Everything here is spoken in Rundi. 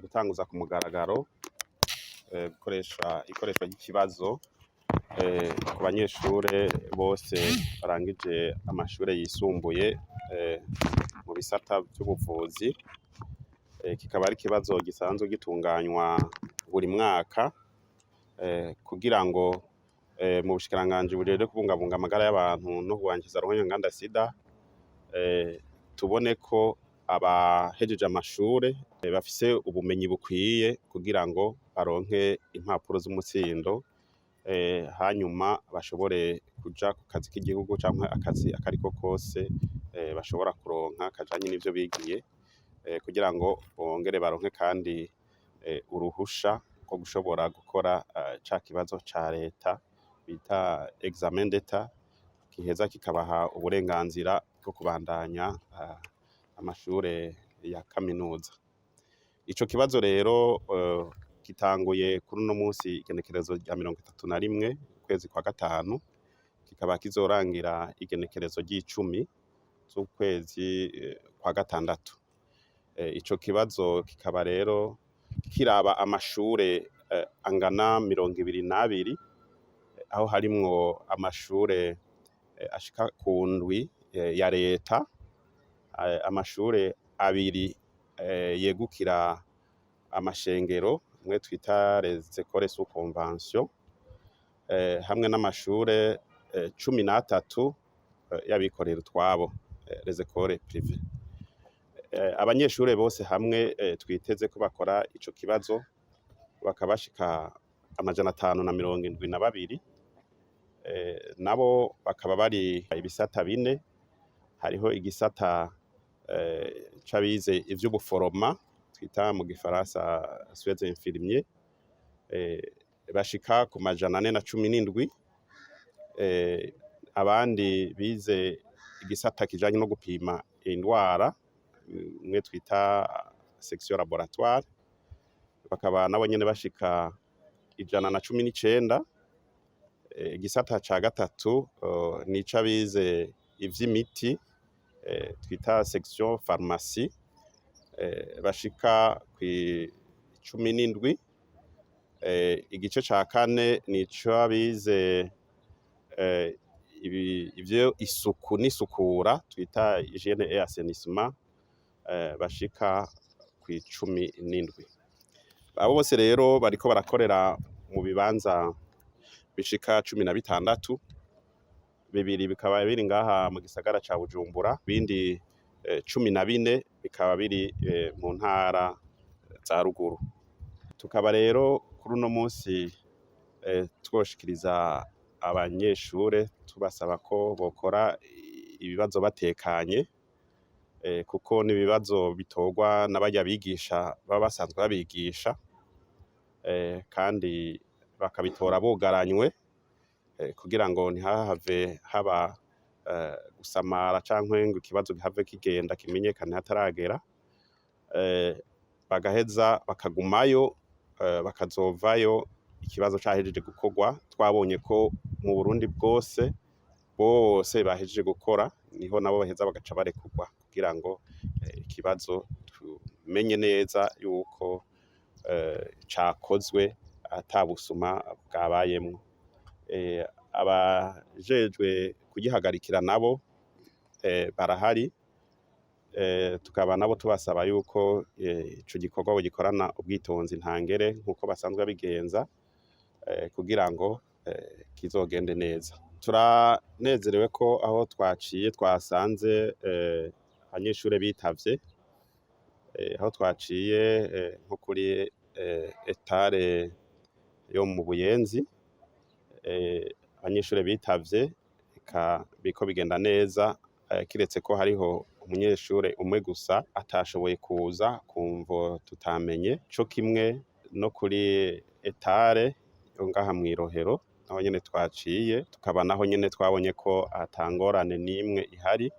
gutanguza ku mugaragaro ikoreshwa ry'ikibazo ku banyeshure bose barangije amashure yisumbuye mu bisata vy'ubuvuzi. Kikaba ari ikibazo gisanzwe gitunganywa buri mwaka kugira ngo mu bushikiranganji bujejwe kubungabunga amagara y'abantu no kurwanya ruhonyanganda sida tubone ko abahejeje amashure bafise ubumenyi bukwiye kugira ngo baronke impapuro z'umutsindo hanyuma bashobore kuja ku kazi k'igihugu canke akazi akariko kose bashobora kuronka kajanye n'ivyo bigiye kugira ngo bongere baronke kandi uruhusha rwo gushobora gukora ca kibazo ca leta bita examen d'etat giheza kikabaha uburenganzira bwo kubandanya amashure ya kaminuza. Ico kibazo rero gitanguye kuri uno musi igenekerezo rya 31 ukwezi kwa gatanu, kikaba kizorangira igenekerezo ry'icumi z'ukwezi kwa gatandatu. Ico kibazo kikaba rero kiraba amashure angana 22 aho harimwo amashure ashika ku ndwi ya leta, amashure abiri yegukira amashengero mwe twita les écoles sous convention hamwe n'amashure 13 y'abikorera utwabo les écoles privées. Abanyeshure bose hamwe twiteze ko bakora ico kibazo bakabashika 572 nabo bakaba bari ibisata bine. Hariho igisata c'abize ivy'ubuforoma twita mu gifaransa soins infirmiers bashika ku 417. Abandi bize igisata kijanye no gupima indwara mwe twita section laboratoire bakaba nabo nyene bashika 119. Igisata ca gatatu ni c'abize ivy'imiti twita section pharmacie bashika ku 17. Igice ca kane ni c'abize ivyo isuku n'isukura twita hygiène et assainissement bashika ku 17. Abo bose rero bariko barakorera mu bibanza bishika 16, bibiri bikaba biri ngaha mu gisagara ca Bujumbura, bindi 14 bikaba biri mu ntara za ruguru. Tukaba rero kuri uno musi twoshikiriza abanyeshure tubasaba ko bokora ibibazo batekanye kuko n'ibibazo bitorwa n'abarya bigisha baba basanzwe babigisha kandi bakabitora bugaranywe kugira ngo ntihahave haba gusamara canke ngo ikibazo gihave kigenda kimenyekane hataragera. Bagaheza bakagumayo bakazovayo ikibazo cahejeje gukorwa. Twabonye ko mu Burundi bwose bahejeje gukora, niho nabo baheza bagaca barekurwa kugira ngo ikibazo tumenye neza yuko cakozwe ata busuma bwabayemwo. Abajejwe kugihagarikira nabo barahari, tukaba nabo tubasaba yuko ico gikorwa bogikorana ubwitonzi ntangere nkuko basanzwe babigenza kugira ngo kizogende neza. Turanezerewe ko aho twaciye twasanze abanyeshure bitavye, aho twaciye nko kuri etare yo mu Buyenzi, abanyeshure bitavye biko bigenda neza, kiretse ko hariho umunyeshure umwe gusa atashoboye kuza kumvo tutamenye. Co kimwe no kuri etare yo ngaha mw'Irohero naho nyene twaciye, tukaba naho nyene twabonye ko ata ngorane n'imwe ihari.